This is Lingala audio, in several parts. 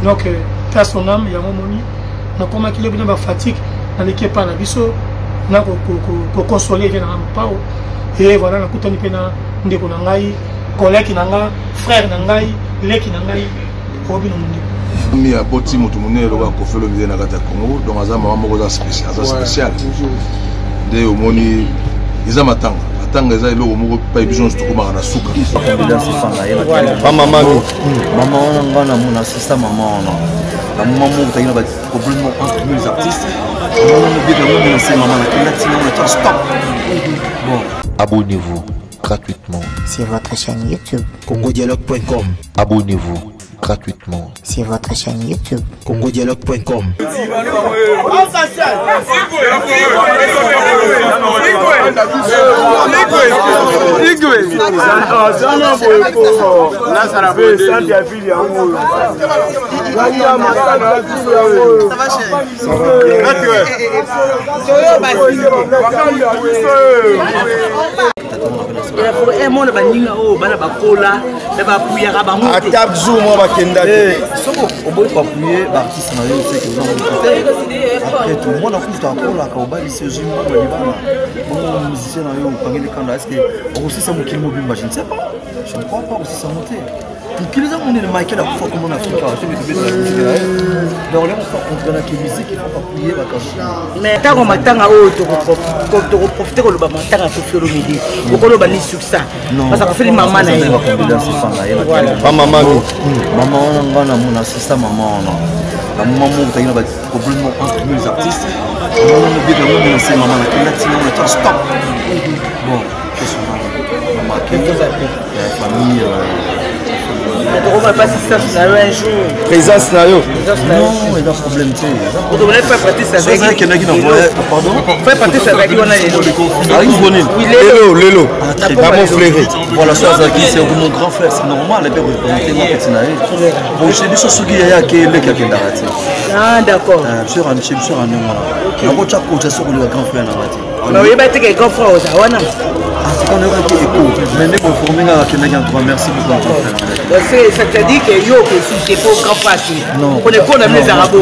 Donc, à son âme, il y a un moment, on a commencé qu'il y a une fatigue dans l'équipe par la biseau, on a consolé les gens. Et voilà, on a coupé les collègues, frères, les qui n'ont Il y a beaucoup de gens qui ont fait le vidéo dans le Congo, donc il y a un spécial. Ils ont tanga eza eloko moko pa ebiso tukumaka na suka ba mama wana ngana mona assistant mama wana la maman moko tayina ba problème entre les artistes on bien que mon c'est maman la latino le stop. Bon, abonnez-vous gratuitement sur votre chaîne YouTube congodialogue.com. Abonnez-vous gratuitement sur votre chaîne YouTube congodialogue.com. Après tout le monde a fait un peu la caoba ici aux humains de Liban. Bon, musicien a eu au Pangé de Kanda. Est-ce que aussi ça m'a mobile? Je ne sais pas. Je ne crois pas aussi ça monter. Pour qu'ils aient monté le Michael à fois comme on a fait quand on a fait la musique. Donc là on fait contre la musique, il faut pas plier la cage. Mais tant qu'on m'attend à haut, tu profiter de l'obama tant à faire le midi. Pourquoi le bani succès? Parce qu'on fait les mamans là. Pas maman nous. Maman on a mon assistant maman on a. La maman qui a un problème entre les artistes, on bien que c'est maman la latino le stop. Bon, qu'est-ce qu'on a maman qui la famille on va passer ça un jour. Présence scénario. Non, il y a un problème. Vous devez faire partie ça avec. C'est quelqu'un qui n'a pas. Pardon. Faire partie ça avec. On a les Lélo. Pas mon frère. Voilà, ça c'est mon grand frère. C'est normal. Il peut représenter mon petit naïf. Bon, je dis ce qu'il y a qui est le qui est ah d'accord. Sur un chip sur un nom. La route à côté sur le grand frère là. Mais il va être grand frère au Zawana. Ah, c'est qu'on aurait été écoute. Mais nous pour former à Kenya merci beaucoup. Ça te dit que yo que si c'est pas grand frère. Non. On est pas dans les arabes.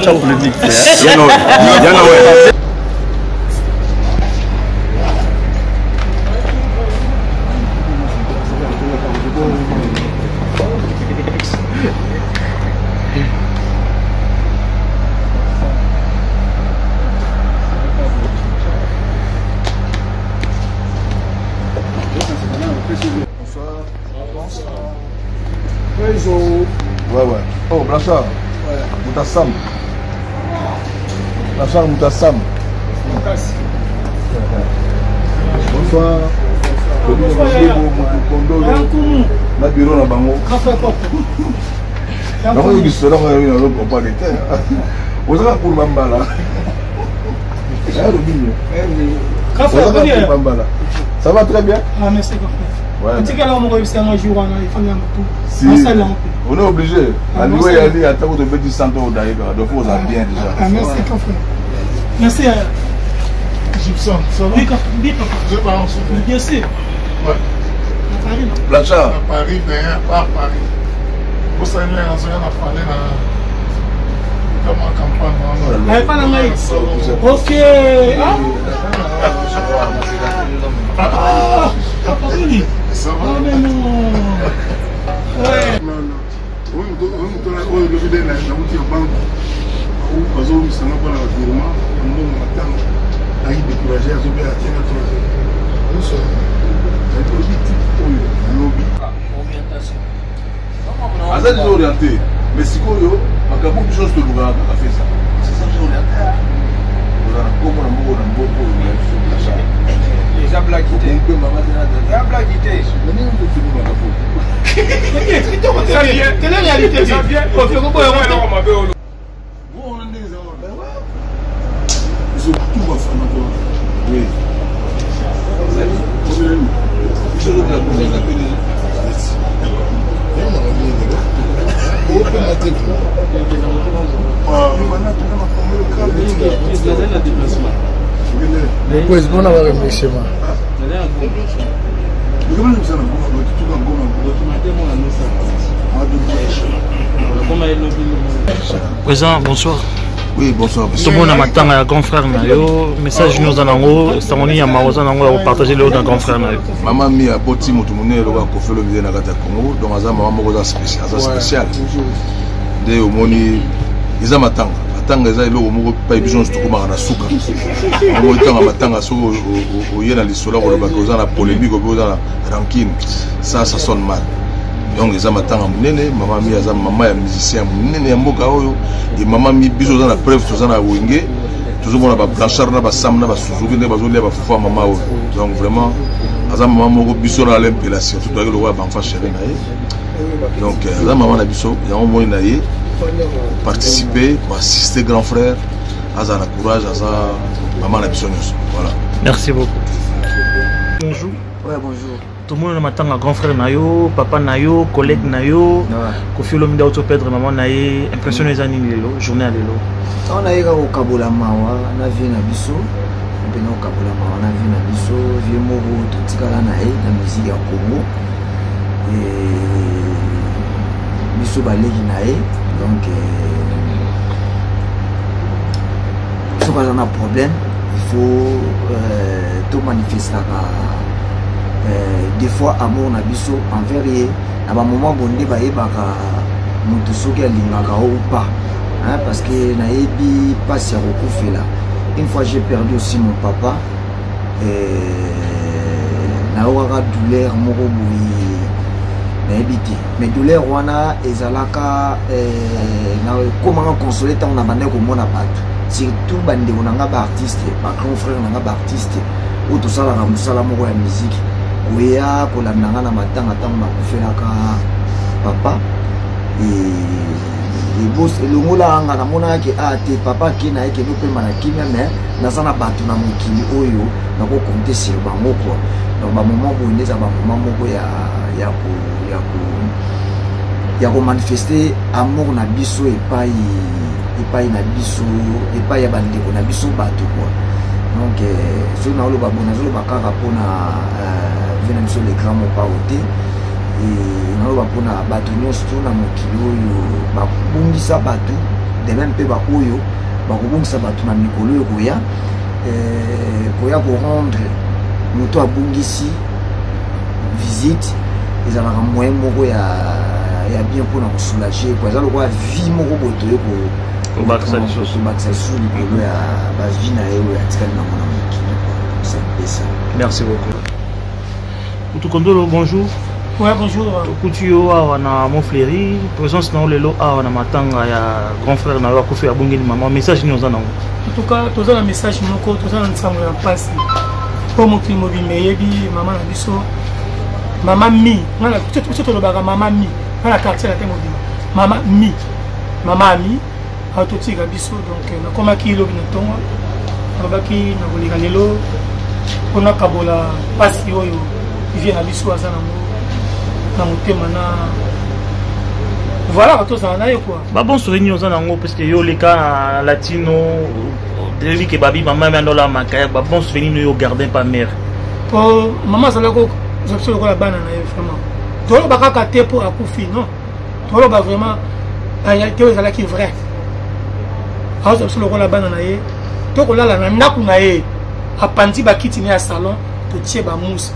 Ouais. Oh, Blachard. Moutassam. Blachard Moutassam. Bonsoir. La bureau na bango. Non, il dit cela, on n'a pas de terre. Vous avez pour Bambala. Ça va très bien. Ah, merci. Si, on est obligé. À nous, il y a dit à temps de 10 ans d'ailleurs. Donc, vous avez bien déjà. Ah, merci, frère. Merci à Gibson. Ça va? Je parle en souffle. Bien sûr. Ouais. À Paris, non? Blachard. À Paris, derrière, pas à Paris. Vous savez, on a parlé dans ma campagne. Pas la maïs. Ok. Ah, Paris. Ça va? Oh, mais non. Ouais. Orienté, mais si vous avez beaucoup de choses de faire ça. C'est ça que j'ai orienté. Déjà blaguité. Déjà blaguité. C'est la réalité. Ils ont tout à faire. Oui. Pois bom na hora me chamar. Président, bonsoir. Oui, bonsoir. Tout le monde a matin à grand frère Nayo. Message nous en ango. Samoni à Maroza nango à partager le haut d'un grand frère Nayo. Maman mi a boti mutumune le va kofi le vidéo na kata Congo. Donc aza maman moko spécial. De omoni iza matanga. Matanga iza iloko moko pa biso sto ko na suka. Ngo tanga matanga so o yena lisola ko le ba ko za na polémique ko za na rancune. Ça sonne mal. Donc ils ont matanga munene maman mi aza maman ya musicien munene ya mboka oyo et maman mi biso za na preuve to za na wenge toujours mona ba blanchard na ba sam na ba suzuki ne bazo lia ba fufa maman oyo donc vraiment aza maman moko biso na l'impélation tout doit le roi ba enfant chéri na ye donc aza maman na biso ya on moni na ye participer pour assister grand frère aza na courage aza maman na biso nyos voilà. Merci beaucoup. Bonjour. Ouais, bonjour. Tout le monde matin à grand frère Nayo, papa Nayo, collègue Nayo, Kofi Olomide autopèdre, maman Naye, impression les années lelo, journée à lelo. On a eu au Kabola Mawa, on a vu na biso, on a au Kabola Mawa, on a vu na biso, vieux moro tout ça là Naye, la musique à Congo et biso balegi Naye, donc si on a un problème, il faut tout manifester. Des fois amour na biso envers ye na ba moment bonde ba yebaka mutu soki alingaka ou pas hein, parce que na yebi passe ya kokufela. Une fois j'ai perdu aussi mon papa na waka douleur moko boyi na yebi te mais douleur wana ezalaka na comment consoler tant na bande ko mona bato surtout bande onanga ba artiste ba grand frère nanga ba artiste ou tout ça la musala moko ya musique oya kolandanga na matanga tango bakufelaka papa et boss elongola anga na mona ke ate papa ke na yeke no pema na kimia mais naza na bato na mokili oyo na ko compter sur bango quoi donc ba moment bonde za ba moment moko ya ko manifester amour na biso epai na biso epai ya bandeko na biso bato quoi donc so na lo ba bona zo ba kaka pona venons sur les grands mots pas ôté et na lo ba pona bato nyonso na mokili oyo ba bungisa bato de même pe ba oyo ba bungisa bato na mikolo yo koya ko rendre moto abungisi visite ezalaka moyen moko ya bien pour nous soulager quoi ça le quoi vie moko boto yo ko baksa sur likolo ya ba vie na yo ya tikali na mona mokili c'est ça. Merci beaucoup. Kondolo, bonjour. Ouais, bonjour. Koutuyo a na Montfléry, présence dans le lot a na matanga ya grand frère na wa kofi abungeli maman message nous en avons. En tout cas, tous un message moko, tous un ensemble en passe. Pour mon climat yebi maman na biso. Maman mi, on a tout le baga maman mi. On a quartier la temo bi. Maman mi. Maman mi. Autotique à biso donc na koma ki lobi na tongo. Na baki na bolika lelo. On a kabola passe yoyo. Il vient à Bissou à Zanamo, dans mon thème, voilà, tout ça, quoi. Bah bon souvenir aux anangos parce que yo les cas latino, depuis que babi maman m'a dans la macaille, bah bon souvenir nous gardons pas mère. Pour maman ça l'a quoi, j'ai absolument la banane vraiment. Tout le bac à thé pour accoucher non, tout le bac vraiment, il y a des choses qui sont vraies. Alors j'ai absolument la banane aïe, tout le la nana qu'on aïe, à panti bakiti à salon, tout tiers ba mousse.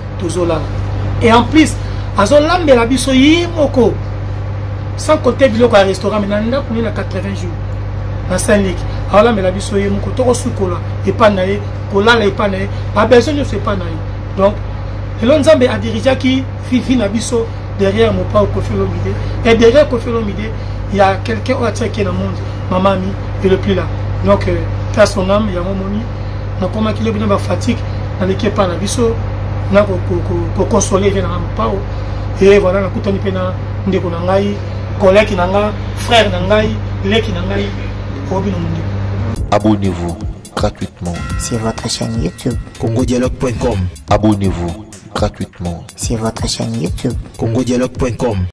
Et en plus, à Zolam de la biso yimoko, sans compter biloko à restaurant, mais dans on est à 80 jours. Dans Saint-Luc, alors là, mais la biso yimoko, toro sukola, et pas naïe, kola et pas naïe, pas besoin de se pas naïe. Donc, l'Onzambe a dirigé qui fifi na biso derrière mon père Kofi Olomide. Et derrière Kofi Olomide, il y a quelqu'un qui est dans le monde, maman mi, et le plus là. Donc, à son âme, il y a un moment, on a comment qu'il est fatigue, dans l'équipe pas na biso. Na ko consoler vient na mpao et voilà na kutani pena ndeko na ngai collègue na ngai frère na ngai leki na ngai obi no mundi. Abonnez-vous gratuitement sur votre chaîne YouTube. congodialogue.com. Abonnez-vous gratuitement sur votre chaîne YouTube. congodialogue.com.